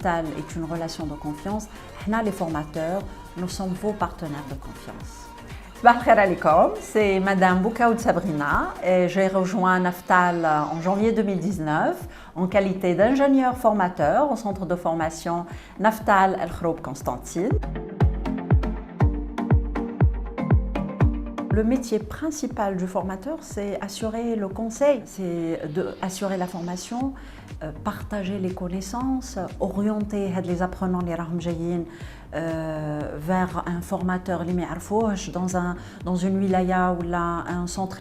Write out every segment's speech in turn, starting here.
s'installe est une relation de confiance, nous, les formateurs, nous sommes vos partenaires de confiance. C'est Madame Boukaoud Sabrina et j'ai rejoint Naftal en janvier 2019 en qualité d'ingénieur formateur au centre de formation Naftal El Khroub Constantine. Le métier principal du formateur, c'est assurer le conseil, c'est assurer la formation, partager les connaissances, orienter les apprenants vers un formateur dans une wilaya ou un centre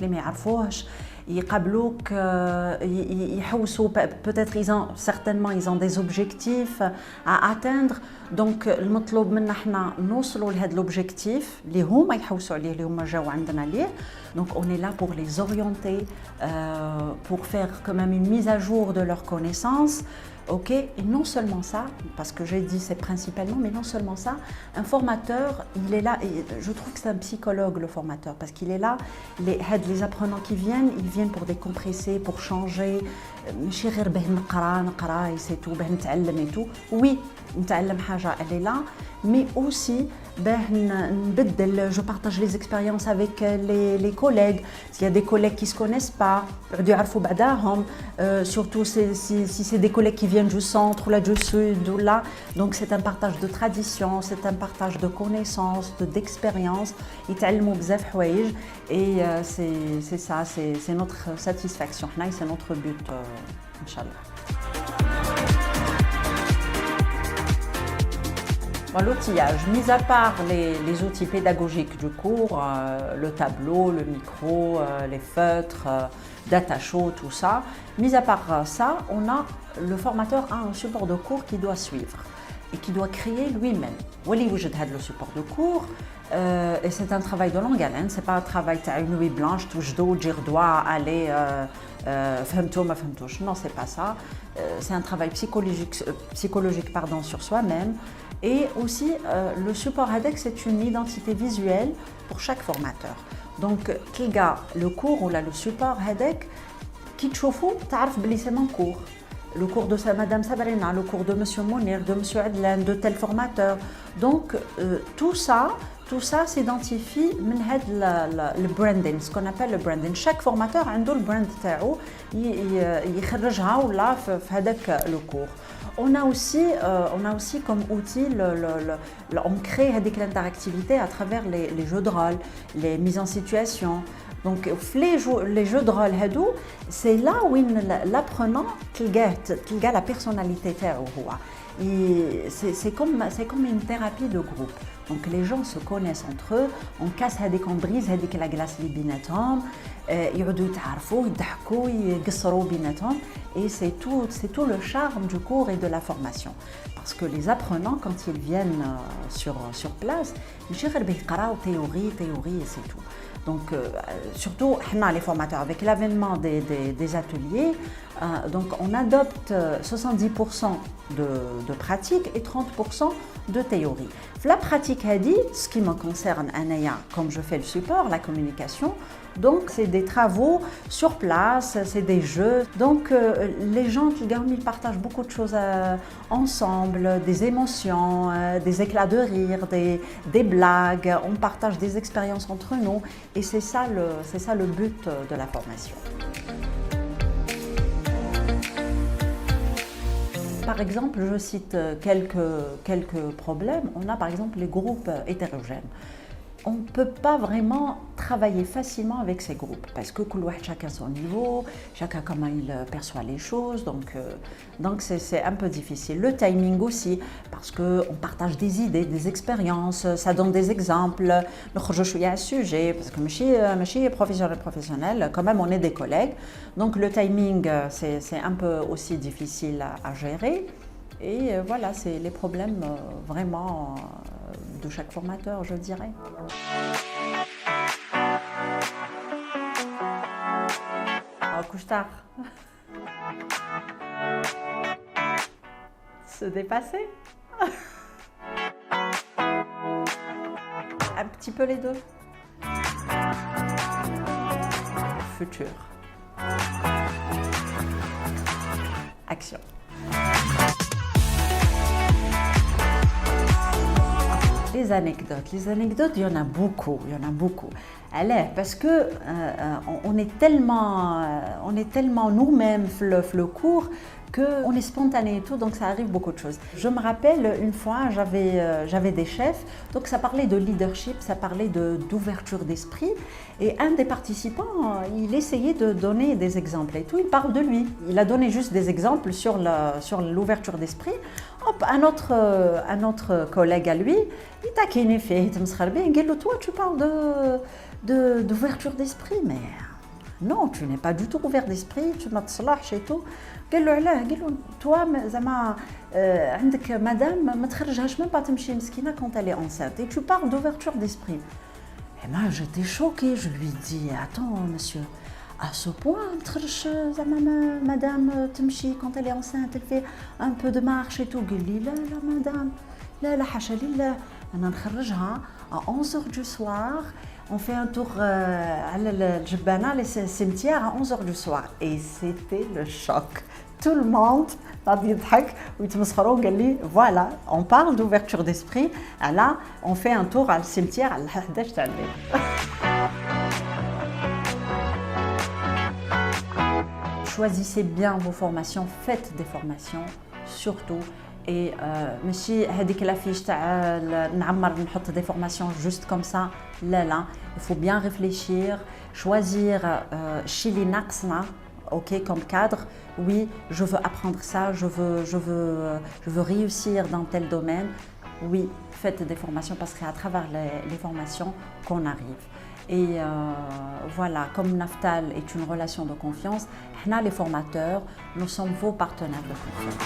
peut-être certainement ils ont des objectifs à atteindre donc المطلوب منا احنا نوصلوا لهذا l'objectif اللي هما يحوسوا عليه اللي هما جاوا عندنا ليه donc on est là pour les orienter pour faire quand même une mise à jour de leurs connaissances. Ok, et non seulement ça, parce que j'ai dit c'est principalement, mais non seulement ça, un formateur, il est là, et je trouve que c'est un psychologue le formateur, parce qu'il est là, les apprenants qui viennent, ils viennent pour décompresser, pour changer, c'est tout, oui, elle est là, mais aussi je partage les expériences avec les collègues. S'il y a des collègues qui ne se connaissent pas, surtout si c'est des collègues qui viennent du centre ou là du sud ou là. Donc c'est un partage de tradition, c'est un partage de connaissances, d'expériences. Et c'est ça, c'est notre satisfaction, c'est notre but, Inch'Allah. L'outillage, mis à part les outils pédagogiques du cours, le tableau, le micro, les feutres, Datashow, tout ça, mis à part ça, le formateur a un support de cours qu'il doit suivre et qu'il doit créer lui-même. Le support de cours, et c'est un travail de longue haleine, c'est pas un travail à une nuit blanche, touche d'eau, dire doigt, aller, non, c'est pas ça. C'est un travail psychologique sur soi-même. Et aussi, le support HEDEC, c'est une identité visuelle pour chaque formateur. Donc, le cours ou le support HEDEC, qui te chauffe, tu sais c'est mon cours. Le cours de Madame Sabrina, le cours de Monsieur Mounir, de Monsieur Adlan, de tel formateur. Donc, tout ça s'identifie le branding, ce qu'on appelle le branding. Chaque formateur a le brand تاعو يخرجها ولا في هذاك le cours. On a aussi comme outil, on crée l'interactivité à travers les jeux de rôle, les mises en situation. Donc les jeux de rôle, c'est là où l'apprenant a la personnalité تاعو هو. C'est comme une thérapie de groupe. Donc les gens se connaissent entre eux, on casse هذيك on brise هذيك la glace اللي بيناتهم, يقعدوا يتعرفوا يضحكوا يقصروا بيناتهم, et c'est tout le charme du cours et de la formation. Parce que les apprenants, quand ils viennent sur place, ils غير بيقراو théorie et c'est tout. Donc, surtout, les formateurs, avec l'avènement des ateliers, donc on adopte 70% de pratique et 30% de théorie. La pratique, ce qui me concerne, comme je fais le support, la communication, donc c'est des travaux sur place, c'est des jeux. Donc les gens qui ils partagent beaucoup de choses ensemble, des émotions, des éclats de rire, des blagues, on partage des expériences entre nous et c'est ça le but de la formation. Par exemple, je cite quelques problèmes. On a par exemple les groupes hétérogènes. On ne peut pas vraiment travailler facilement avec ces groupes parce que chacun son niveau, chacun comment il perçoit les choses, donc c'est un peu difficile. Le timing aussi, parce qu'on partage des idées, des expériences, ça donne des exemples, je suis à un sujet, parce que je suis professionnel, quand même on est des collègues, donc le timing c'est un peu aussi difficile à gérer. Et voilà, c'est les problèmes vraiment de chaque formateur, je dirais. Couche tard. Se dépasser. Un petit peu les deux. Futur. Action. Les anecdotes, il y en a beaucoup, il y en a beaucoup. Allez, parce que on est tellement nous-mêmes le cours qu'on est spontané et tout, donc ça arrive beaucoup de choses. Je me rappelle une fois, j'avais des chefs, donc ça parlait de leadership, ça parlait d'ouverture d'esprit, et un des participants, il essayait de donner des exemples et tout, il parle de lui. Il a donné juste des exemples sur l'ouverture d'esprit. Hop, un autre collègue à lui, il t'a qu'une fait, il dit, toi tu parles d'ouverture d'esprit, mais non, tu n'es pas du tout ouvert d'esprit, tu m'as تصلحش et tout. قال له علاه؟ قال له toi زعما عندك madame ما تخرجهاش même pas تمشي مسكينه quand elle est enceinte et tu parles d'ouverture d'esprit. Et moi j'étais choquée, je lui dis attends monsieur, à ce point ما تخرجش زعما madame تمشي quand elle est enceinte, elle fait un peu de marche et tout. قال لي لا madame, لا حاشا لله انا نخرجها à 11h du soir. On fait un tour à l'Jebana, le cimetière, à 11h du soir. Et c'était le choc. Tout le monde a dit voilà, on parle d'ouverture d'esprit. Là, on fait un tour à le cimetière à l'Hadash Talib. Choisissez bien vos formations, faites des formations, surtout. Et ماشي هذيك l'affiche تاع نعمر نحط des formations juste comme ça. Là, il faut bien réfléchir, choisir الشيء اللي ناقصنا, ok, comme cadre. Oui, je veux apprendre ça, je veux réussir dans tel domaine. Oui, faites des formations parce qu'à travers les formations qu'on arrive. Et voilà, comme Naftal est une relation de confiance, nous les formateurs, nous sommes vos partenaires de confiance.